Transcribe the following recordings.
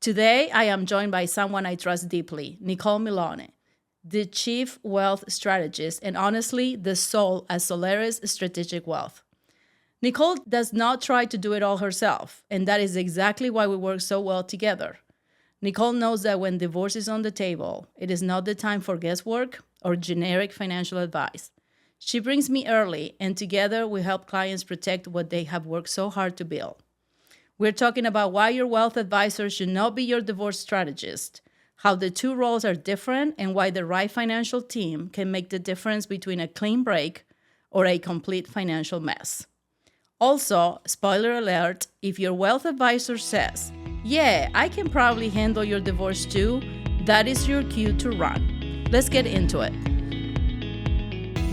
Today, I am joined by someone I trust deeply, Nicole Milone, the Chief Wealth Strategist and honestly, the soul at Solaris Strategic Wealth. Nicole does not try to do it all herself, and that is exactly why we work so well together. Nicole knows that when divorce is on the table, it is not the time for guesswork or generic financial advice. She brings me early, and together we help clients protect what they have worked so hard to build. We're talking about why your wealth advisor should not be your divorce strategist, how the two roles are different, and why the right financial team can make the difference between a clean break or a complete financial mess. Also, spoiler alert, if your wealth advisor says, "Yeah, I can probably handle your divorce too," that is your cue to run. Let's get into it.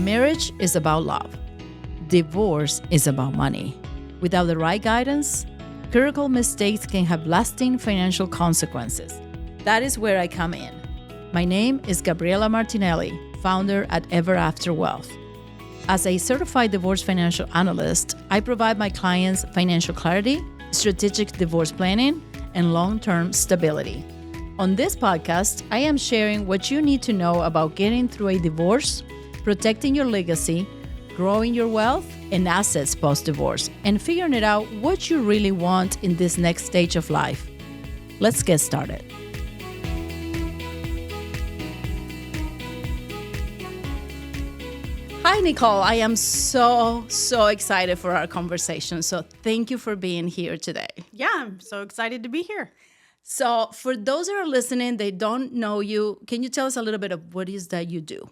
Marriage is about love. Divorce is about money. Without the right guidance, critical mistakes can have lasting financial consequences. That is where I come in. My name is Gabriela Martinelli, founder at Ever After Wealth. As a Certified Divorce Financial Analyst, I provide my clients financial clarity, strategic divorce planning, and long-term stability. On this podcast, I am sharing what you need to know about getting through a divorce, protecting your legacy, growing your wealth and assets post-divorce, and figuring it out what you really want in this next stage of life. Let's get started. Hi, Nicole. I am so excited for our conversation. So thank you for being here today. Yeah, I'm so excited to be here. So for those that are listening, they don't know you. Can you tell us a little bit of what is that you do?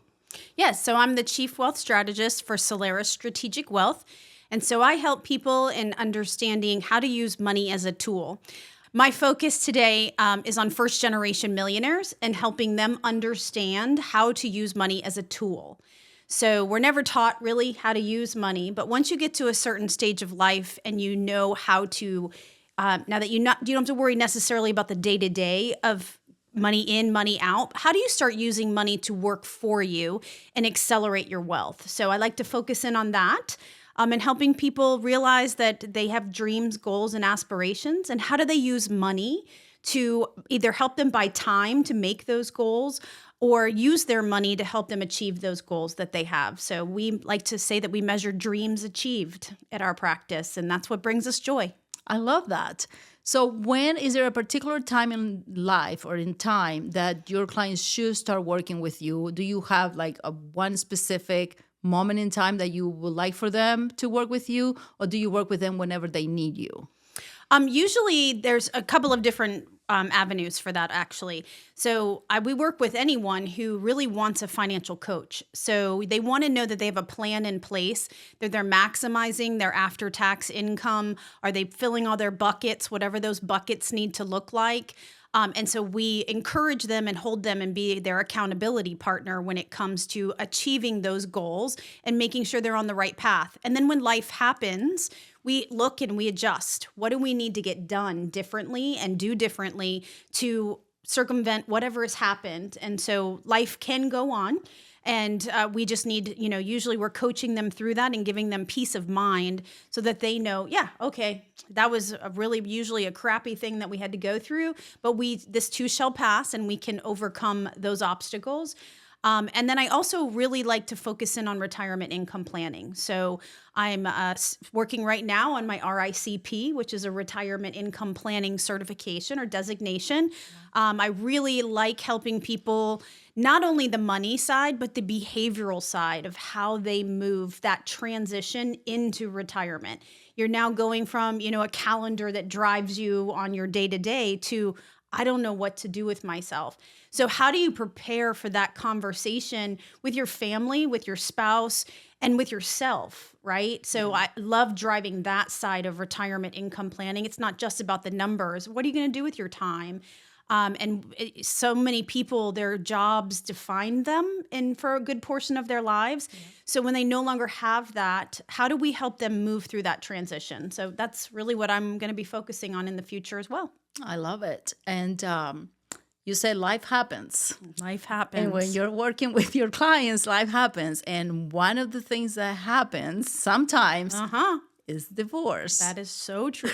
Yes, so I'm the Chief Wealth Strategist for Solaris Strategic Wealth. And so I help people in understanding how to use money as a tool. My focus today is on first-generation millionaires and helping them understand how to use money as a tool. So we're never taught really how to use money, but once you get to a certain stage of life and you know how to, now that you don't have to worry necessarily about the day-to-day of money in, money out, how do you start using money to work for you and accelerate your wealth? So I like to focus in on that and helping people realize that they have dreams, goals, and aspirations, and how do they use money to either help them buy time to make those goals or use their money to help them achieve those goals that they have. So we like to say that we measure dreams achieved at our practice, and that's what brings us joy. I love that. So when is there a particular time in life or in time that your clients should start working with you? Do you have like one specific moment in time that you would like for them to work with you, or do you work with them whenever they need you? Usually there's a couple of different avenues for that, actually. So we work with anyone who really wants a financial coach. So they want to know that they have a plan in place, that they're maximizing their after-tax income. Are they filling all their buckets, whatever those buckets need to look like? And so we encourage them and hold them and be their accountability partner when it comes to achieving those goals and making sure they're on the right path. And then when life happens, we look and we adjust. What do we need to get done differently and do differently to circumvent whatever has happened? And so life can go on. And we just need, usually we're coaching them through that and giving them peace of mind so that they know, yeah, okay, that was usually a crappy thing that we had to go through, but this too shall pass and we can overcome those obstacles. And then I also really like to focus in on retirement income planning. So I'm working right now on my RICP, which is a retirement income planning certification or designation. I really like helping people, not only the money side, but the behavioral side of how they move that transition into retirement. You're now going from, a calendar that drives you on your day-to-day to, I don't know what to do with myself. So how do you prepare for that conversation with your family, with your spouse, and with yourself, right? So I love driving that side of retirement income planning. It's not just about the numbers. What are you going to do with your time? So many people, their jobs define them for a good portion of their lives. Yeah. So when they no longer have that, how do we help them move through that transition? So that's really what I'm going to be focusing on in the future as well. I love it. And you said life happens. Life happens. And when you're working with your clients, life happens. And one of the things that happens sometimes is divorce. That is so true.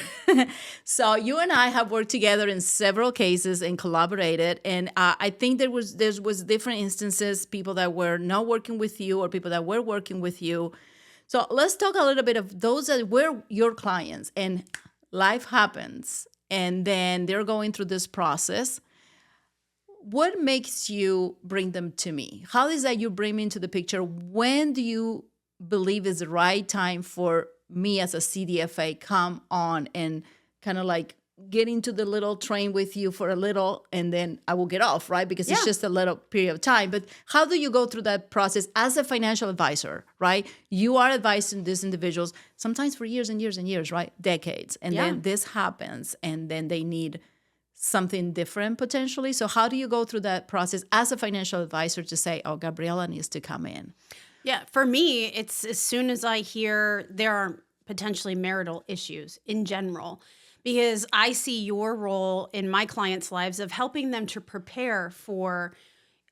So you and I have worked together in several cases and collaborated. And I think there was different instances, people that were not working with you or people that were working with you. So let's talk a little bit of those that were your clients and life happens and then they're going through this process. What makes you bring them to me? How is that you bring me into the picture? When do you believe is the right time for me as a CDFA come on and kind of like get into the little train with you for a little and then I will get off, right? Because it's just a little period of time. But how do you go through that process as a financial advisor, right? You are advising these individuals sometimes for years and years and years, right? Decades. And then this happens and then they need something different potentially. So how do you go through that process as a financial advisor to say, oh, Gabriela needs to come in? Yeah, for me, it's as soon as I hear there are potentially marital issues in general, because I see your role in my clients' lives of helping them to prepare for,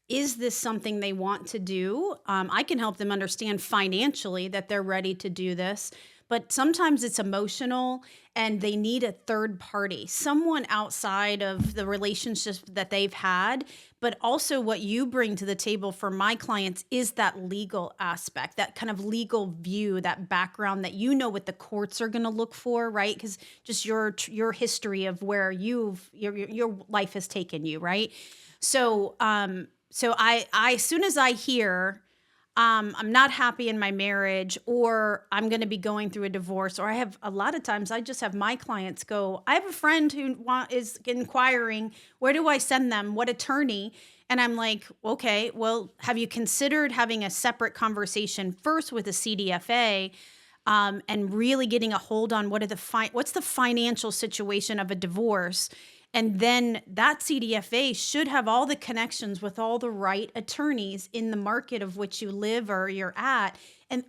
is this something they want to do? I can help them understand financially that they're ready to do this, but sometimes it's emotional and they need a third party, someone outside of the relationships that they've had. But also what you bring to the table for my clients is that legal aspect, that kind of legal view, that background that you know what the courts are going to look for, right? Because just your history of where your life has taken you, right? So I as soon as I hear I'm not happy in my marriage, or I'm going to be going through a divorce, or I have a lot of times I just have my clients go, I have a friend who is inquiring, where do I send them? What attorney? And I'm like, okay, well, have you considered having a separate conversation first with a CDFA and really getting a hold on what's the financial situation of a divorce? And then that CDFA should have all the connections with all the right attorneys in the market of which you live or you're at,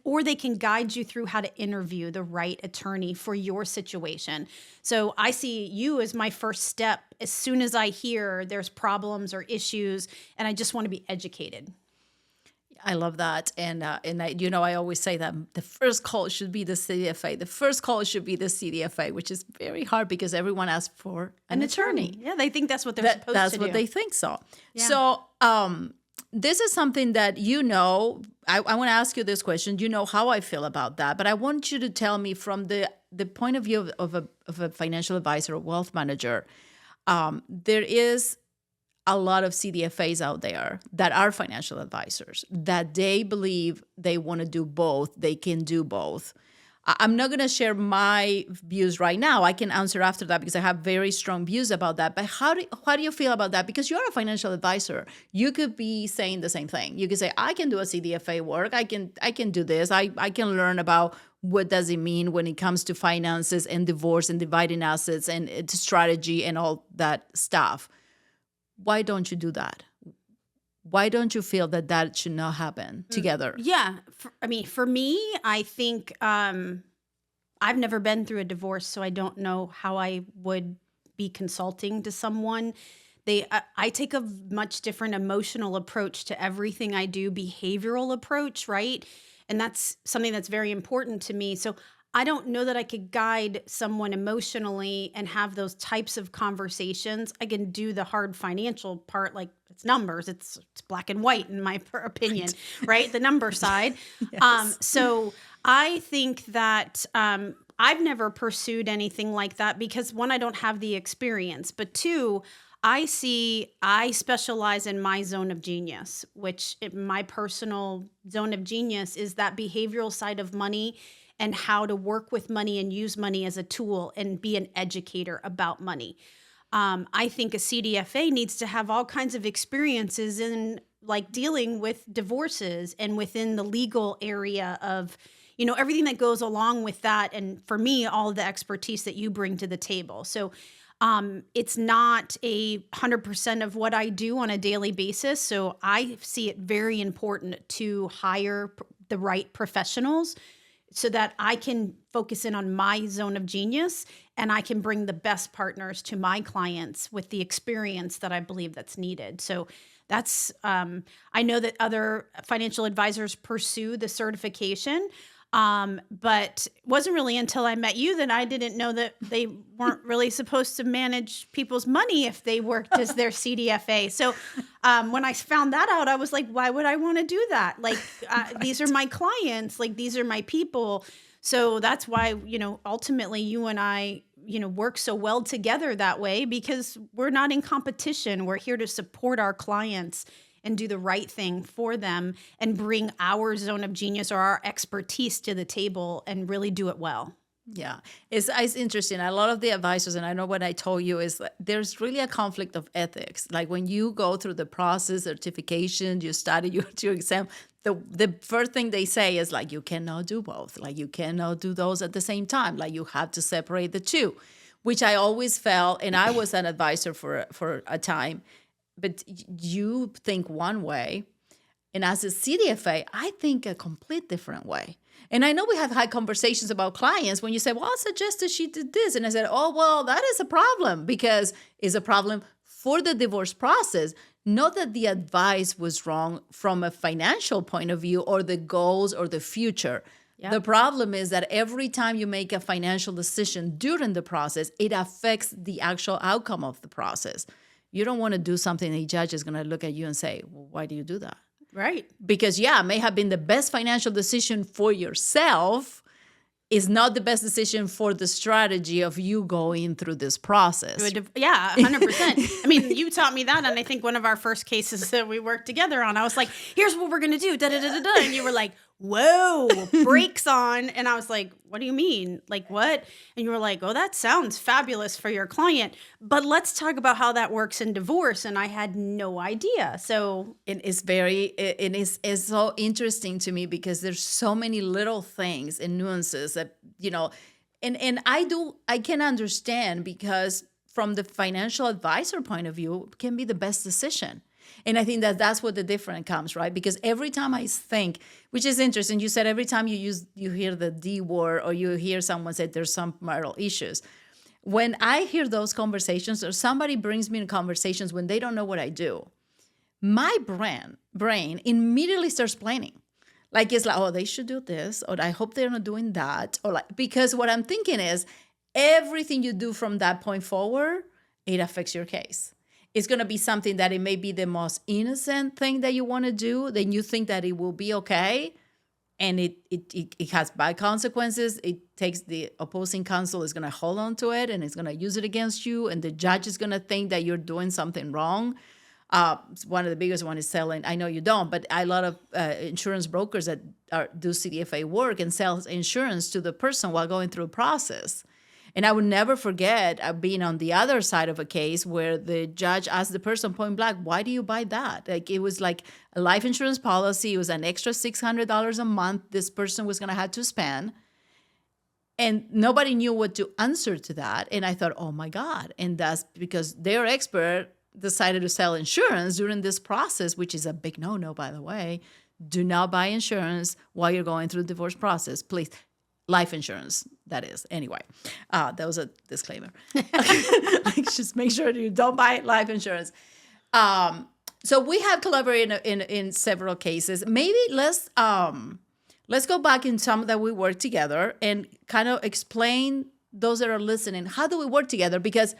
or they can guide you through how to interview the right attorney for your situation. So I see you as my first step as soon as I hear there's problems or issues, and I just want to be educated. I love that. And I always say that the first call should be the CDFA. The first call should be the CDFA, which is very hard because everyone asks for an attorney. Yeah, they think that's what they're supposed to do. That's what they think so. Yeah. So this is something that I want to ask you this question. You know how I feel about that, but I want you to tell me from the point of view of a financial advisor or wealth manager, there is a lot of CDFAs out there that are financial advisors, that they believe they want to do both. They can do both. I'm not going to share my views right now. I can answer after that because I have very strong views about that. But how do you feel about that? Because you're a financial advisor. You could be saying the same thing. You could say, I can do a CDFA work. I can do this. I can learn about what does it mean when it comes to finances and divorce and dividing assets and strategy and all that stuff. Why don't you do that? Why don't you feel that should not happen together? Yeah. For me, I think I've never been through a divorce, so I don't know how I would be consulting to someone. I take a much different emotional approach to everything I do, behavioral approach, right? And that's something that's very important to me. So I don't know that I could guide someone emotionally and have those types of conversations. I can do the hard financial part, like it's numbers, it's black and white in my opinion, right? The number side. Yes. So I think that I've never pursued anything like that because one, I don't have the experience, but two, I specialize in my zone of genius, which my personal zone of genius is that behavioral side of money and how to work with money and use money as a tool and be an educator about money. I think a CDFA needs to have all kinds of experiences in like dealing with divorces and within the legal area of, everything that goes along with that. And for me, all of the expertise that you bring to the table. So it's not 100% of what I do on a daily basis. So I see it very important to hire the right professionals so that I can focus in on my zone of genius and I can bring the best partners to my clients with the experience that I believe that's needed. So that's, I know that other financial advisors pursue the certification. But it wasn't really until I met you that I didn't know that they weren't really supposed to manage people's money if they worked as their CDFA. So when I found that out, I was like, why would I want to do that? Like, Right. these are my clients, like, these are my people. So that's why, ultimately you and I, work so well together that way, because we're not in competition. We're here to support our clients and do the right thing for them and bring our zone of genius or our expertise to the table and really do it well. Yeah, it's interesting. A lot of the advisors, and I know what I told you, is that there's really a conflict of ethics. Like when you go through the process, certification, you study your exam, the first thing they say is like, you cannot do both. Like you cannot do those at the same time. Like you have to separate the two, which I always felt, and I was an advisor for a time, but you think one way, and as a CDFA, I think a complete different way. And I know we have had conversations about clients when you say, well, I suggested she did this. And I said, oh, well, that is a problem, because it's a problem for the divorce process. Not that the advice was wrong from a financial point of view or the goals or the future. Yep. The problem is that every time you make a financial decision during the process, it affects the actual outcome of the process. You don't want to do something a judge is going to look at you and say, well, why do you do that? Right. Because, it may have been the best financial decision for yourself, is not the best decision for the strategy of you going through this process. Yeah, 100%. I mean, you taught me that, and I think one of our first cases that we worked together on, I was like, here's what we're going to do, da-da-da-da-da, and you were like, whoa, brakes on. And I was like, what do you mean? Like, what? And you were like, oh, that sounds fabulous for your client, but let's talk about how that works in divorce. And I had no idea. So it's so interesting to me, because there's so many little things and nuances that, and I can understand, because from the financial advisor point of view, it can be the best decision. And I think that that's what the difference comes, right? Because every time I think, which is interesting, you said every time you hear the D word, or you hear someone say there's some marital issues. When I hear those conversations, or somebody brings me in conversations when they don't know what I do, my brain immediately starts planning. Like it's like, oh, they should do this, or I hope they're not doing that, or like, because what I'm thinking is everything you do from that point forward, it affects your case. It's going to be something that it may be the most innocent thing that you want to do. Then you think that it will be okay. And it has bad consequences. It takes the opposing counsel is going to hold on to it, and it's going to use it against you. And the judge is going to think that you're doing something wrong. One of the biggest one is selling. I know you don't, but a lot of insurance brokers that do CDFA work and sell insurance to the person while going through a process. And I would never forget being on the other side of a case where the judge asked the person point blank, why do you buy that? Like it was like a life insurance policy. It was an extra $600 a month this person was going to have to spend. And nobody knew what to answer to that. And I thought, oh my God. And that's because their expert decided to sell insurance during this process, which is a big no-no, by the way. Do not buy insurance while you're going through the divorce process, please. Life insurance, that is. Anyway, that was a disclaimer. Like, just make sure you don't buy life insurance. So we have collaborated in several cases. Maybe let's go back in some that we work together and kind of explain those that are listening. How do we work together? Because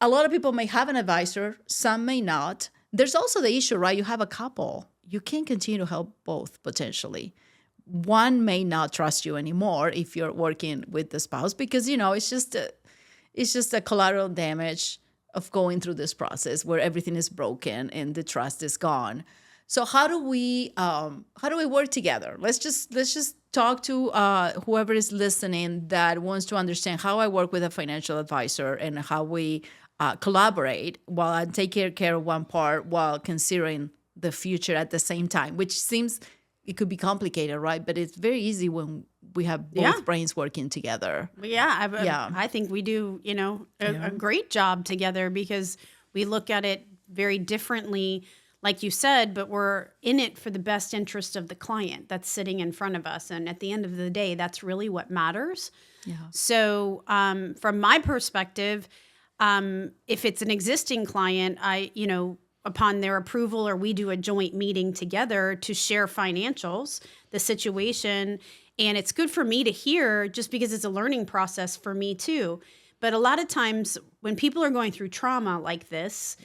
a lot of people may have an advisor, some may not. There's also the issue, right? You have a couple. You can continue to help both potentially. One may not trust you anymore if you're working with the spouse, because it's just a collateral damage of going through this process where everything is broken and the trust is gone. So how do we work together? Let's just talk to whoever is listening that wants to understand how I work with a financial advisor and how we collaborate while I take care of one part while considering the future at the same time, which seems it could be complicated, right? But it's very easy when we have both brains working together. I think we do, a great job together, because we look at it very differently, like you said, but we're in it for the best interest of the client that's sitting in front of us. And at the end of the day, that's really what matters. Yeah. So from my perspective, if it's an existing client, upon their approval, or we do a joint meeting together to share financials, the situation, And it's good for me to hear just because it's a learning process for me too. But a lot of times when people are going through trauma like this,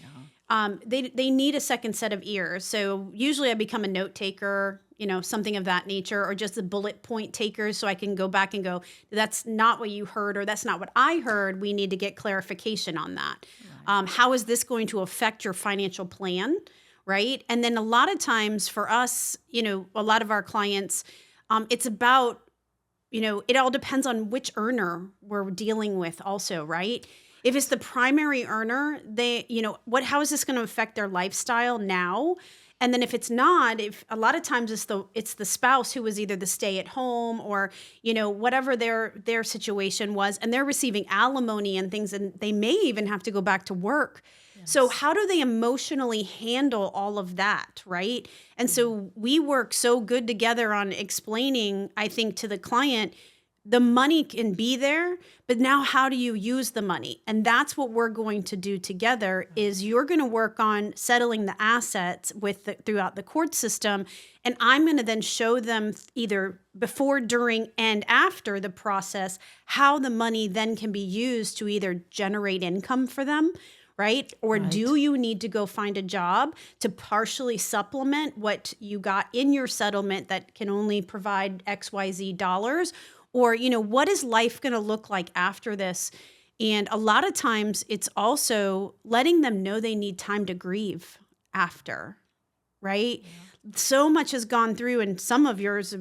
they need a second set of ears. So usually I become a note taker, something of that nature, or just a bullet point taker, so I can go back and go, that's not what you heard, or that's not what I heard. We need to get clarification on that. Right. How is this going to affect your financial plan, right? And then a lot of times for us, a lot of our clients, it's about, it all depends on which earner we're dealing with also, right? If it's the primary earner, how is this going to affect their lifestyle now? And then if it's not, if a lot of times it's the spouse who was either the stay at home or, whatever their situation was, and they're receiving alimony and things, and they may even have to go back to work. Yes. So how do they emotionally handle all of that, right? And so we work so good together on explaining, I think, to the client, the money can be there, but now how do you use the money? And that's what we're going to do together is you're going to work on settling the assets throughout the court system. And I'm going to then show them either before, during, and after the process, how the money then can be used to either generate income for them, right? Or do you need to go find a job to partially supplement what you got in your settlement that can only provide XYZ dollars? Or, what is life going to look like after this? And a lot of times it's also letting them know they need time to grieve after, right? Yeah. So much has gone through, and some of yours,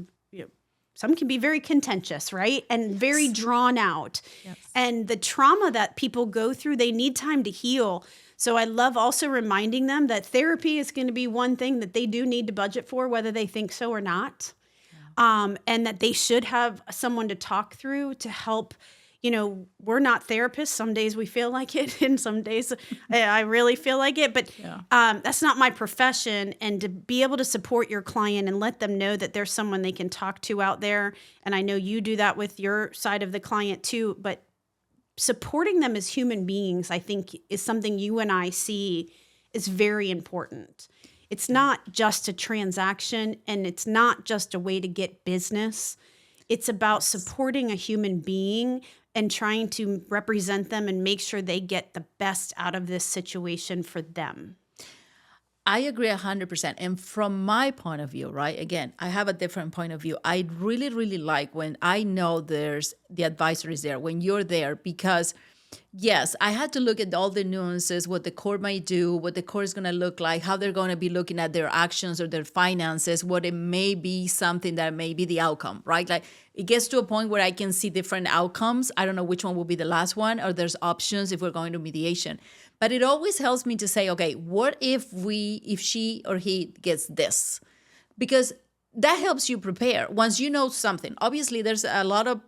some can be very contentious, right? And very drawn out. Yes. And the trauma that people go through, they need time to heal. So I love also reminding them that therapy is going to be one thing that they do need to budget for, whether they think so or not. And that they should have someone to talk through to help. We're not therapists. Some days we feel like it, and some days I really feel like it. But that's not my profession. And to be able to support your client and let them know that there's someone they can talk to out there. And I know you do that with your side of the client too. But supporting them as human beings, I think, is something you and I see is very important. It's not just a transaction, and it's not just a way to get business. It's about supporting a human being and trying to represent them and make sure they get the best out of this situation for them. I agree 100%. And from my point of view, right, again, I have a different point of view. I really, really like when I know there's the advisor is there, when you're there, because yes, I had to look at all the nuances, what the court might do, what the court is going to look like, how they're going to be looking at their actions or their finances, what it may be something that may be the outcome, right? Like it gets to a point where I can see different outcomes. I don't know which one will be the last one, or there's options if we're going to mediation. But it always helps me to say, okay, what if she or he gets this? Because that helps you prepare once you know something. Obviously, there's a lot of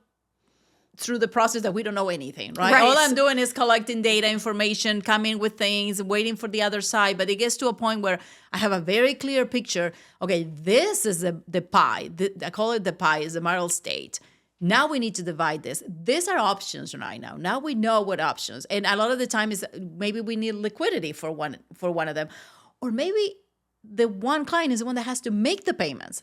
through the process that we don't know anything, right? All I'm doing is collecting data, information, coming with things, waiting for the other side. But it gets to a point where I have a very clear picture. Okay, this is the pie. I call it the pie, is the marital state. Now we need to divide this. These are options right now. Now we know what options. And a lot of the time is maybe we need liquidity for one of them. Or maybe the one client is the one that has to make the payments.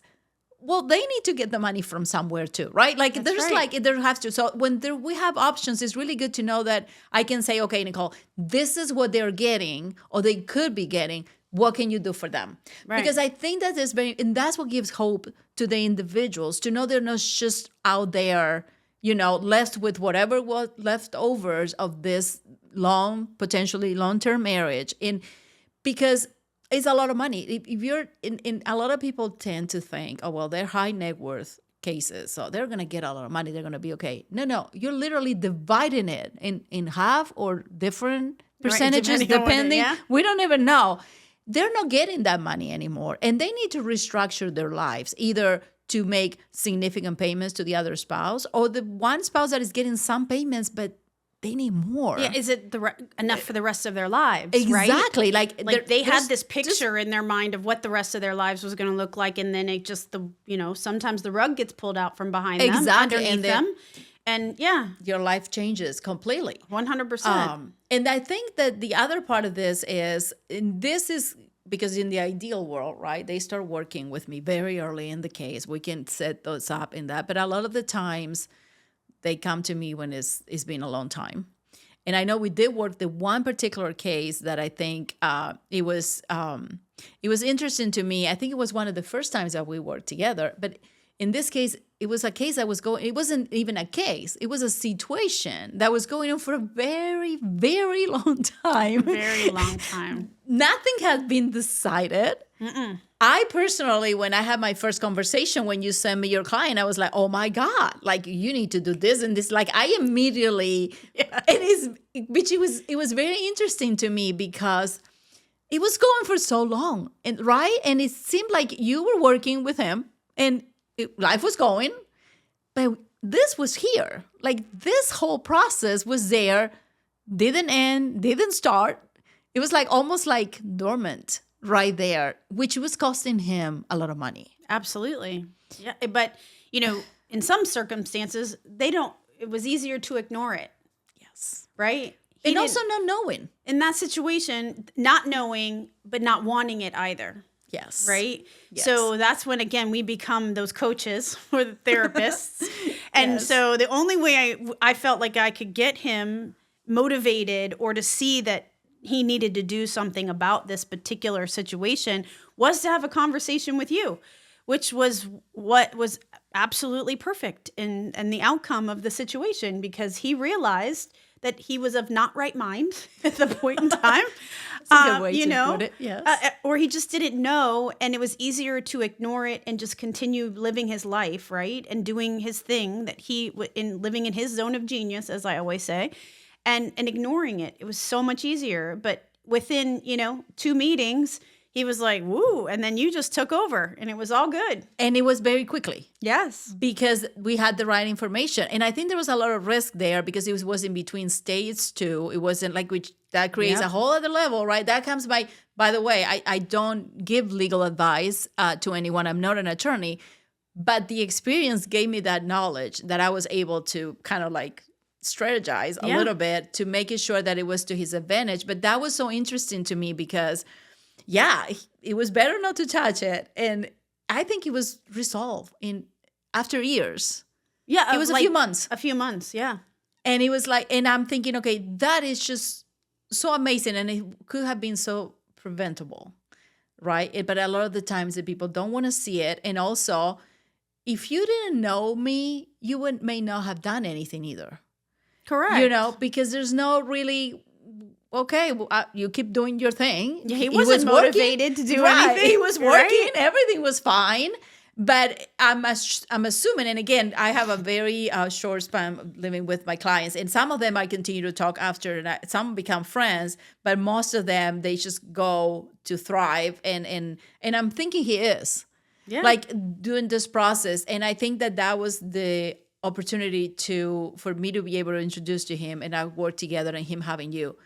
Well, they need to get the money from somewhere too, right? Like there has to. So when we have options, it's really good to know that I can say, okay, Nicole, this is what they're getting or they could be getting. What can you do for them? Right. Because I think that is and that's what gives hope to the individuals to know they're not just out there, left with whatever was leftovers of this potentially long-term marriage. Because it's a lot of money. If you're in a lot of people tend to think, oh, well, they're high net worth cases, so they're going to get a lot of money. They're going to be okay. No, you're literally dividing it in half or different percentages, depending. We don't even know. They're not getting that money anymore. And they need to restructure their lives, either to make significant payments to the other spouse or the one spouse that is getting some payments, but they need more. Yeah, is it enough for the rest of their lives? Exactly. Right? Like they had this picture in their mind of what the rest of their lives was going to look like, and then it just sometimes the rug gets pulled out from behind them, underneath them, and your life changes completely. 100%. And I think that the other part of this is because in the ideal world, right, they start working with me very early in the case. We can set those up in that. But a lot of the times they come to me when it's been a long time. And I know we did work the one particular case that I think it was interesting to me. I think it was one of the first times that we worked together. But in this case, it was a case that was going, it wasn't even a case. It was a situation that was going on for a very, very long time. Very long time. Nothing had been decided. Mm-mm. I personally, when I had my first conversation, when you sent me your client, I was like, oh my God, like you need to do this and this. Like I immediately, it was very interesting to me because it was going for so long, and right? And it seemed like you were working with him and life was going, but this was here. Like this whole process was there, didn't end, didn't start. It was like almost like dormant right there, which was costing him a lot of money. Absolutely. Yeah. But, in some circumstances, it was easier to ignore it. Yes. Right? And also not knowing. In that situation, not knowing, but not wanting it either. Yes. Right? Yes. So that's when, again, we become those coaches or the therapists. And Yes. so the only way I felt like I could get him motivated or to see that he needed to do something about this particular situation was to have a conversation with you, which was what was absolutely perfect in the outcome of the situation, because he realized that he was of not right mind at the point in time. That's a good way to put it. Yes. Or he just didn't know, and it was easier to ignore it and just continue living his life, right? And doing his thing that living in his zone of genius, as I always say, and ignoring it. It was so much easier. But within, 2 meetings, he was like, woo, and then you just took over and it was all good. And it was very quickly. Yes. Because we had the right information. And I think there was a lot of risk there because it was in between states too. It wasn't like that creates a whole other level, right? That comes by the way, I don't give legal advice to anyone. I'm not an attorney, but the experience gave me that knowledge that I was able to kind of like strategize a little bit to making sure that it was to his advantage. But that was so interesting to me because it was better not to touch it. And I think it was resolved after years. Yeah. It was a few months. A few months, yeah. And it was like, and I'm thinking, okay, that is just so amazing. And it could have been so preventable, right? But a lot of the times the people don't want to see it. And also, if you didn't know me, you may not have done anything either. Correct. Because there's no really... Okay, you keep doing your thing. Yeah, he wasn't motivated to do anything. He was working. Right? Everything was fine. But I'm assuming, and again, I have a very short span of living with my clients, and some of them I continue to talk after, and some become friends, but most of them, they just go to thrive. And I'm thinking he is. Yeah. Like doing this process. And I think that was the opportunity for me to be able to introduce to him, and I work together and him having you.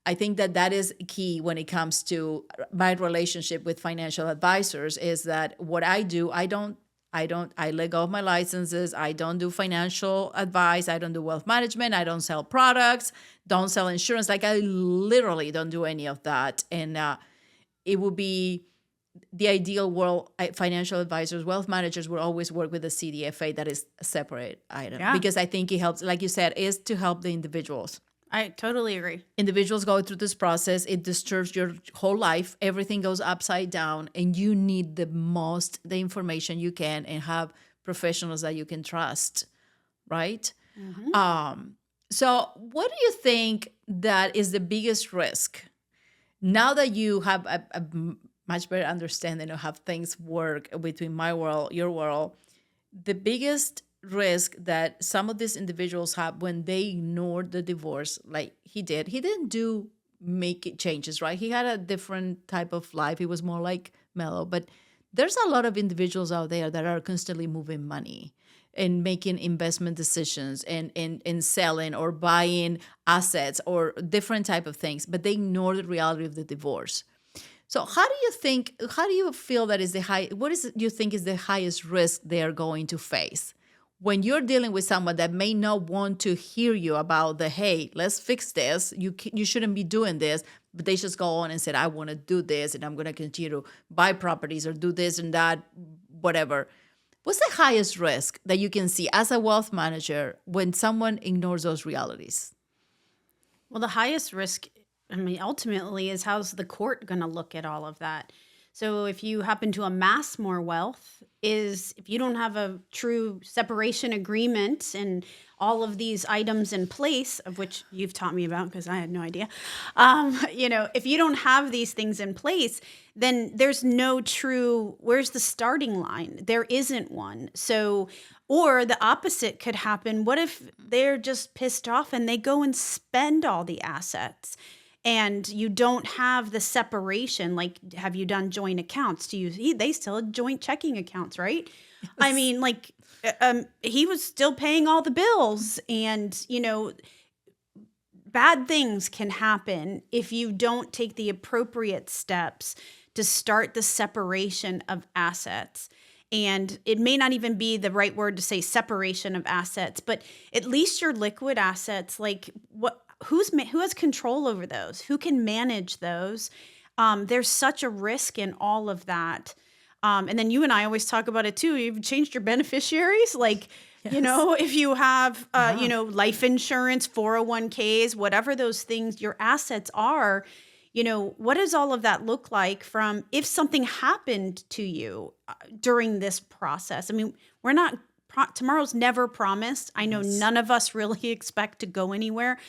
I think that is key when it comes to my relationship with financial advisors, is that what I do, I let go of my licenses. I don't do financial advice. I don't do wealth management. I don't sell products, don't sell insurance. Like I literally don't do any of that. And it would be the ideal world. Financial advisors, wealth managers will always work with a CDFA that is a separate item, because I think it helps, like you said, is to help the individuals. I totally agree. Individuals go through this process. It disturbs your whole life. Everything goes upside down, and you need the information you can and have professionals that you can trust, right? Mm-hmm. So what do you think that is the biggest risk now that you have a much better understanding of how things work between my world, your world? The biggest risk that some of these individuals have when they ignored the divorce, like he didn't make changes, right? He had a different type of life. He was more like mellow, but there's a lot of individuals out there that are constantly moving money and making investment decisions and selling or buying assets or different type of things, but they ignore the reality of the divorce. So how do you feel that is do you think is the highest risk they are going to face when you're dealing with someone that may not want to hear you about hey, let's fix this. You shouldn't be doing this, but they just go on and said, I want to do this and I'm going to continue to buy properties or do this and that, whatever. What's the highest risk that you can see as a wealth manager when someone ignores those realities? Well, the highest risk, ultimately is how's the court going to look at all of that? So if you happen to amass more wealth, is if you don't have a true separation agreement and all of these items in place, of which you've taught me about because I had no idea, if you don't have these things in place, then there's no true, where's the starting line? There isn't one. So, or the opposite could happen. What if they're just pissed off and they go and spend all the assets? And you don't have the separation. Like, have you done joint accounts? They still have joint checking accounts, right? Yes. I mean, he was still paying all the bills, and bad things can happen if you don't take the appropriate steps to start the separation of assets. And it may not even be the right word to say separation of assets, but at least your liquid assets, who has control over those? Who can manage those? There's such a risk in all of that. And then you and I always talk about it too. You've changed your beneficiaries. Yes. If you have, life insurance, 401ks, whatever those things, your assets are, what does all of that look like from if something happened to you during this process? I mean, tomorrow's never promised. I know None of us really expect to go anywhere.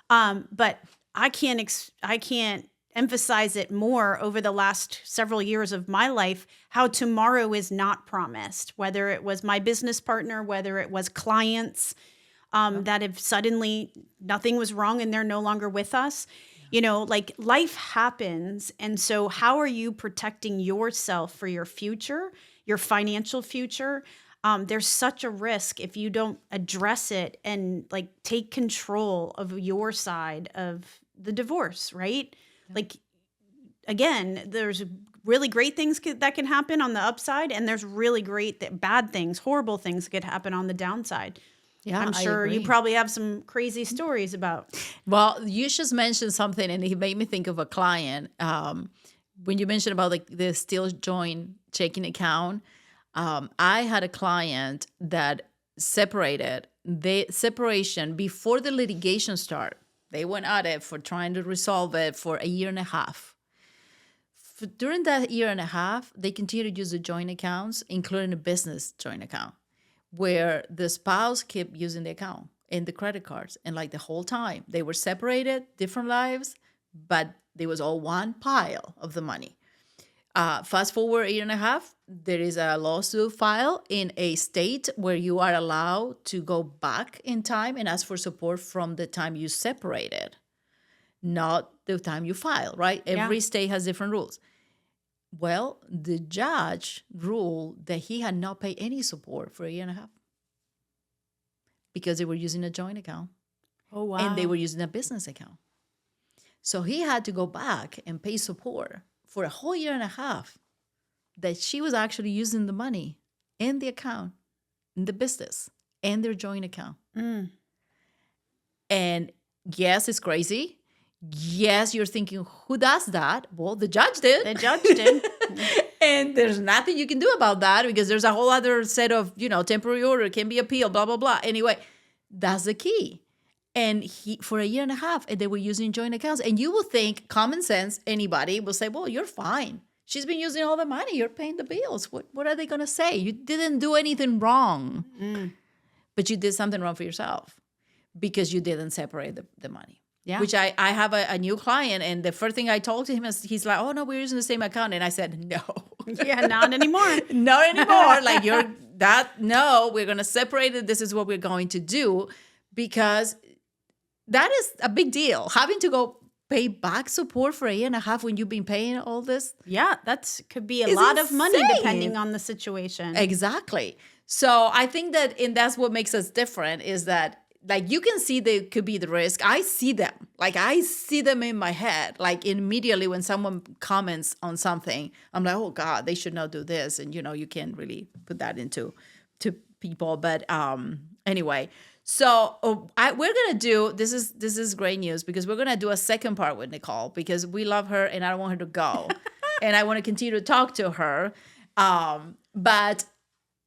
But I can't emphasize it more over the last several years of my life, how tomorrow is not promised, whether it was my business partner, whether it was clients, that if suddenly nothing was wrong and they're no longer with us, life happens. And so how are you protecting yourself for your future, your financial future? There's such a risk if you don't address it and take control of your side of the divorce, right? Yeah. Again, there's really great things that can happen on the upside, and there's really bad things, horrible things that could happen on the downside. Yeah, I'm sure you probably have some crazy stories about. Well, you just mentioned something, and it made me think of a client. When you mentioned about the still joint checking account, I had a client that separated. The separation before the litigation started. They went at it for trying to resolve it for a year and a half. During that year and a half, they continued to use the joint accounts, including a business joint account, where the spouse kept using the account and the credit cards. And the whole time, they were separated, different lives, but there was all one pile of the money. Fast forward a year and a half, there is a lawsuit filed in a state where you are allowed to go back in time and ask for support from the time you separated, not the time you file, right? Yeah. Every state has different rules. Well, the judge ruled that he had not paid any support for a year and a half because they were using a joint account. Oh, wow. And they were using a business account. So he had to go back and pay support for a whole year and a half that she was actually using the money in the account, in the business, and their joint account. Mm. And yes, it's crazy. Yes, you're thinking, who does that? Well, the judge did. The judge did. And there's nothing you can do about that because there's a whole other set of, temporary order, can be appealed, blah, blah, blah. Anyway, that's the key. And for a year and a half, they were using joint accounts. And you will think, common sense, anybody will say, well, you're fine. She's been using all the money. You're paying the bills. What are they going to say? You didn't do anything wrong. Mm. But you did something wrong for yourself because you didn't separate the money. Yeah. Which I have a new client, and the first thing I told him is, he's like, oh, no, we're using the same account. And I said, no. Yeah, not anymore. Not anymore. We're going to separate it. This is what we're going to do, because that is a big deal. Having to go pay back support for a year and a half when you've been paying all this. Yeah, could be a lot of money depending on the situation. Exactly. So I think that's what makes us different, is that you can see there could be the risk. I see them. I see them in my head. Immediately when someone comments on something, I'm like, oh God, they should not do this. And you can't really put that into people. But anyway, so we're gonna do this is great news because we're gonna do a second part with Nicole because we love her and I don't want her to go, and I want to continue to talk to her. But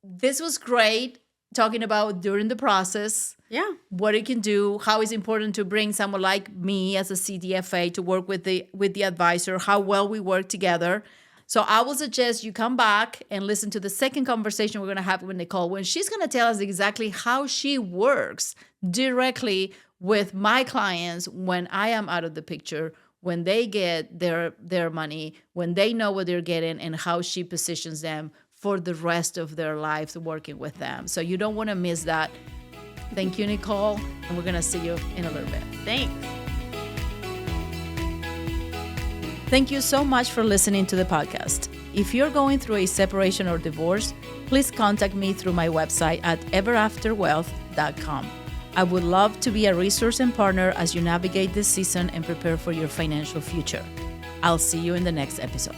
this was great talking about during the process. Yeah. What it can do, how it's important to bring someone like me as a CDFA to work with the advisor, how well we work together. So I will suggest you come back and listen to the second conversation we're going to have with Nicole when she's going to tell us exactly how she works directly with my clients when I am out of the picture, when they get their money, when they know what they're getting, and how she positions them for the rest of their lives working with them. So you don't want to miss that. Thank you, Nicole, and we're going to see you in a little bit. Thanks. Thank you so much for listening to the podcast. If you're going through a separation or divorce, please contact me through my website at everafterwealth.com. I would love to be a resource and partner as you navigate this season and prepare for your financial future. I'll see you in the next episode.